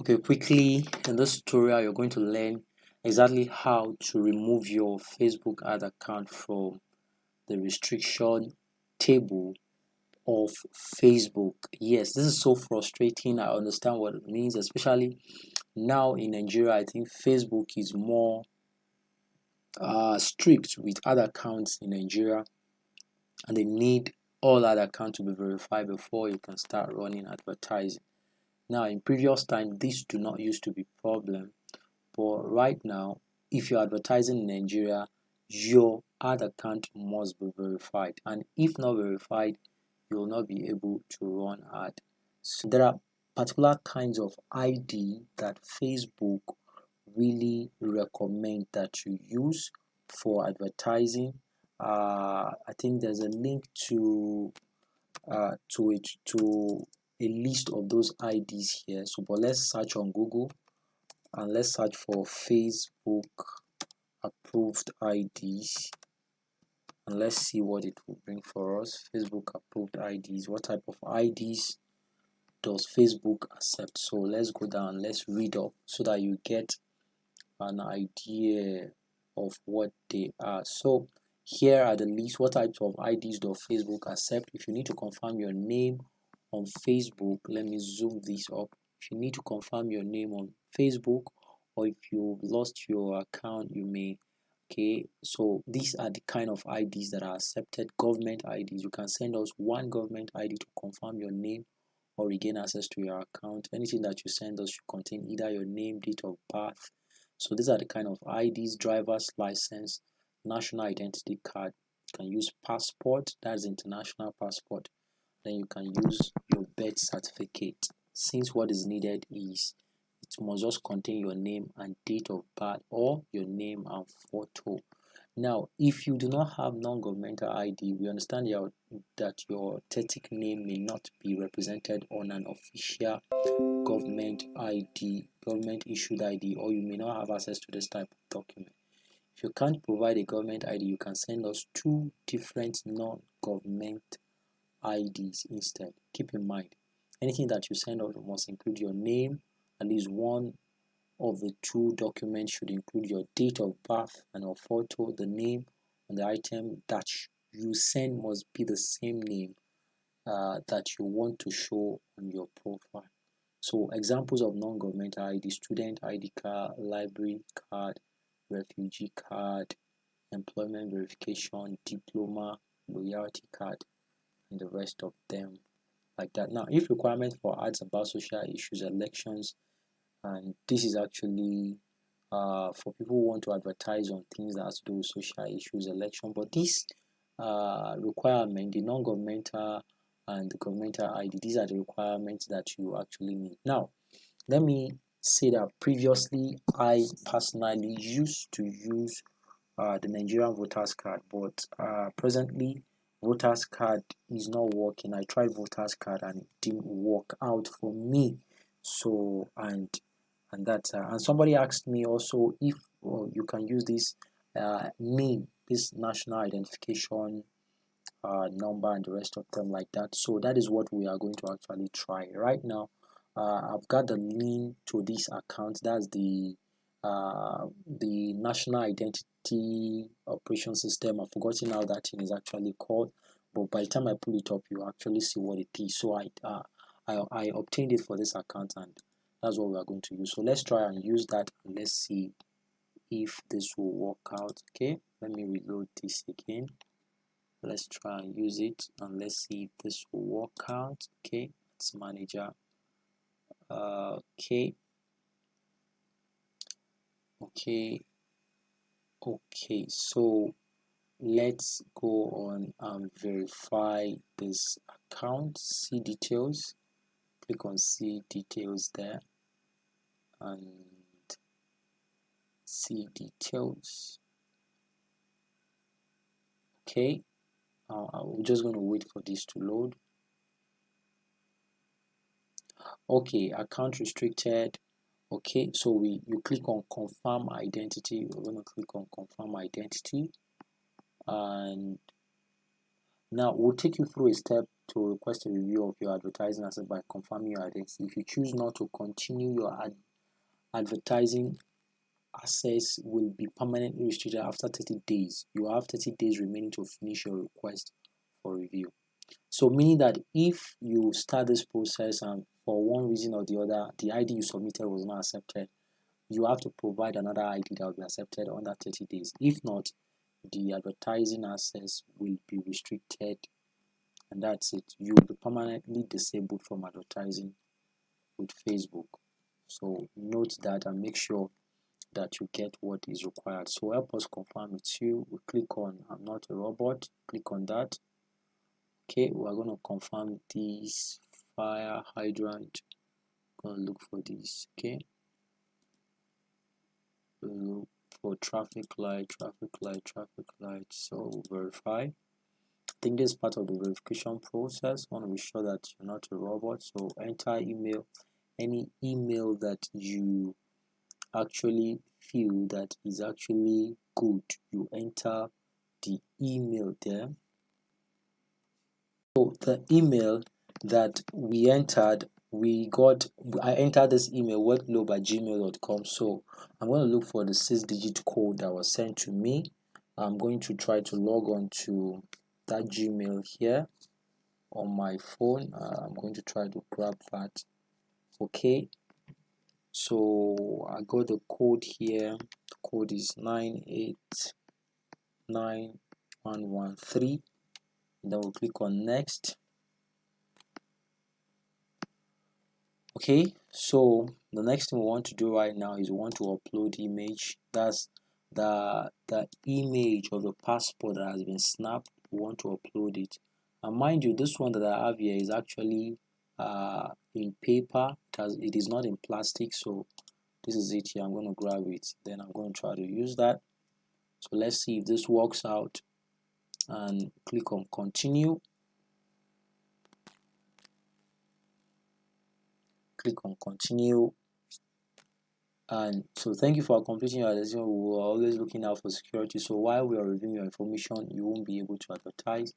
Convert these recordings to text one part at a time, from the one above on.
Okay, quickly in this tutorial you're going to learn exactly how to remove your Facebook ad account from the restriction table of Facebook. Yes, this is so frustrating. I understand what it means, especially now in Nigeria. I think Facebook is more strict with other accounts in Nigeria, and they need all other accounts to be verified before you can start running advertising. Now, in previous time, this do not used to be problem, but right now, if you're advertising in Nigeria, your ad account must be verified, and if not verified, you will not be able to run ad. So there are particular kinds of ID that Facebook really recommend that you use for advertising. I think there's a link to a list of those IDs here. So, but let's search on Google and let's search for Facebook approved IDs, and let's see what it will bring for us. Facebook approved IDs. What type of IDs does Facebook accept? So let's go down, let's read up so that you get an idea of what they are. So here are the list. What types of IDs does Facebook accept? If you need to confirm your name on Facebook, let me zoom this up. If you need to confirm your name on Facebook, or if you've lost your account, you may. Okay, so these are the kind of IDs that are accepted. Government IDs, you can send us one government ID to confirm your name or regain access to your account. Anything that you send us should contain either your name, date of birth. So these are the kind of IDs: driver's license, national identity card. You can use passport, that's international passport. Then you can use your birth certificate. Since what is needed is it must just contain your name and date of birth, or your name and photo. Now, if you do not have non-governmental ID, we understand that your authentic name may not be represented on an official government ID, government issued ID, or you may not have access to this type of document. If you can't provide a government ID, you can send us two different non-government IDs instead. Keep in mind, anything that you send out must include your name. At least one of the two documents should include your date of birth and a photo. The name on the item that you send must be the same name that you want to show on your profile. So examples of non-governmental ID: student ID card, library card, refugee card, employment verification, diploma, loyalty card, and the rest of them like that. Now, if requirements for ads about social issues, elections, and this is actually for people who want to advertise on things that has to do with social issues, election. But this requirement, the non-governmental and the governmental ID, these are the requirements that you actually need. Now, let me say that previously I personally used to use the Nigerian voters card, but presently voters card is not working. I tried voters card and it didn't work out for me. So and that and somebody asked me also if you can use this NIN, this national identification number, and the rest of them like that. So that is what we are going to actually try right now. I've got the link to this account. That's the national identity operation system. I've forgotten how that thing is actually called, but by the time I pull it up, you actually see what it is. So I obtained it for this account, and that's what we are going to use. So let's try and use that, and let's see if this will work out. Okay, let me reload this again. Let's try and use it, and let's see if this will work out. Okay, it's manager. Okay, so let's go on and verify this account. See details, click on see details there, and see details. Okay, I'm just going to wait for this to load. Okay, account restricted. Okay, so you click on confirm identity. We're going to click on confirm identity, and now we'll take you through a step to request a review of your advertising asset by confirming your identity. If you choose not to continue, your advertising access will be permanently restricted after 30 days. You have 30 days remaining to finish your request for review. So meaning that if you start this process and for one reason or the other, the ID you submitted was not accepted, you have to provide another ID that will be accepted under 30 days. If not, the advertising access will be restricted, and that's it. You will be permanently disabled from advertising with Facebook. So note that and make sure that you get what is required. So help us confirm it's you. We click on I'm not a robot, click on that. Okay, we're going to confirm this fire hydrant. Going to look for this. Okay, look for traffic light. So verify. I think this is part of the verification process. Want to be sure that you're not a robot. So enter email, any email that you actually feel that is actually good. You enter the email there. So the email that we entered, I entered this email wordglobe@gmail.com. So I'm going to look for the 6-digit code that was sent to me. I'm going to try to log on to that Gmail here on my phone. I'm going to try to grab that. Okay, so I got the code here. The code is 989113. Then we'll click on next. Okay, so the next thing we want to do right now is we want to upload image. That's the image of the passport that has been snapped. We want to upload it, and mind you, this one that I have here is actually in paper. It is not in plastic. So this is it here. I'm going to grab it, then I'm going to try to use that. So let's see if this works out, and click on continue. Click on continue. And so thank you for completing your advertising. We are always looking out for security, so while we are reviewing your information, you won't be able to advertise.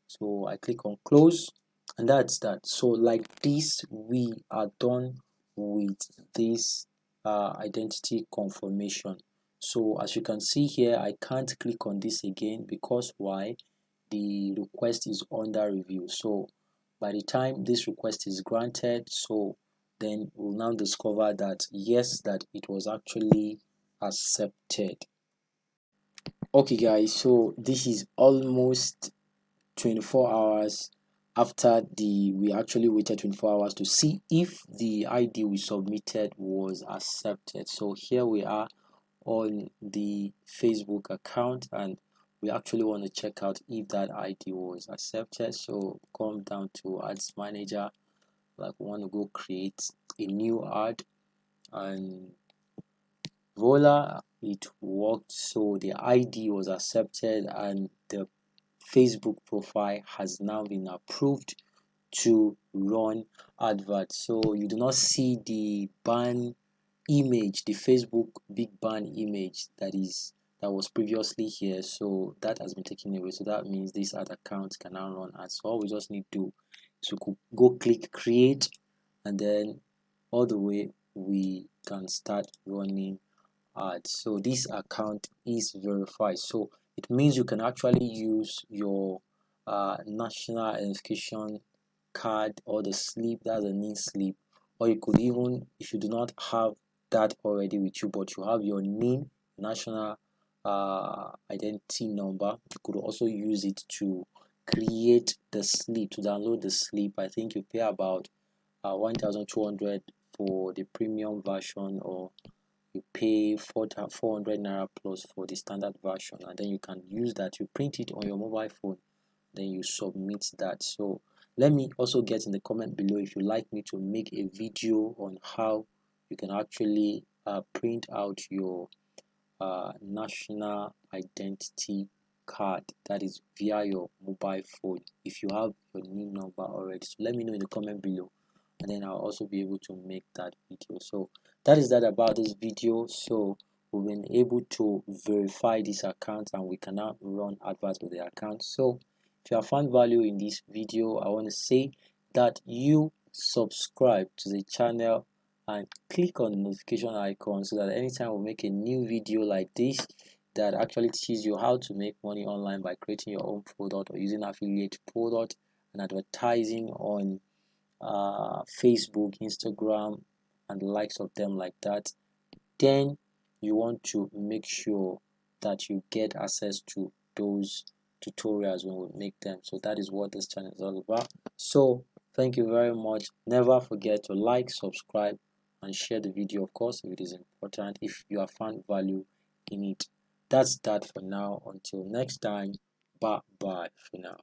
So I click on close, and that's that. So like this, we are done with this identity confirmation. So as you can see here, I can't click on this again because why? The request is under review. So by the time this request is granted, so then we'll now discover that yes, that it was actually accepted. Okay guys, so this is almost 24 hours after we actually waited 24 hours to see if the ID we submitted was accepted. So here we are on the Facebook account, and we actually want to check out if that ID was accepted. So come down to ads manager, like we want to go create a new ad, and voila, it worked. So the ID was accepted and the Facebook profile has now been approved to run adverts. So you do not see the ban image, the Facebook big ban image that was previously here. So that has been taken away. So that means this ad account can now run ads. So all we just need to do is we could go click create, and then all the way we can start running ads. So this account is verified. So it means you can actually use your national identification card or the slip, that's a NIN slip, or you could even, if you do not have that already with you but you have your NIN, national identity number, you could also use it to create the slip, to download the slip. I think you pay about 1,200 for the premium version, or you pay 400 naira plus for the standard version, and then you can use that. You print it on your mobile phone, then you submit that. So let me also get in the comment below if you like me to make a video on how you can actually print out your national identity card, that is via your mobile phone, if you have your NIN number already. So let me know in the comment below, and then I'll also be able to make that video. So that is that about this video. So we've been able to verify this account and we can now run adverts with the account. So If you have found value in this video, I want to say that you subscribe to the channel and click on the notification icon so that anytime we make a new video like this that actually teaches you how to make money online by creating your own product or using affiliate product and advertising on Facebook, Instagram, and the likes of them like that, then you want to make sure that you get access to those tutorials when we make them. So that is what this channel is all about. So thank you very much. Never forget to like, subscribe, and share the video, of course, if it is important, if you have found value in it. That's that for now. Until next time, bye bye for now.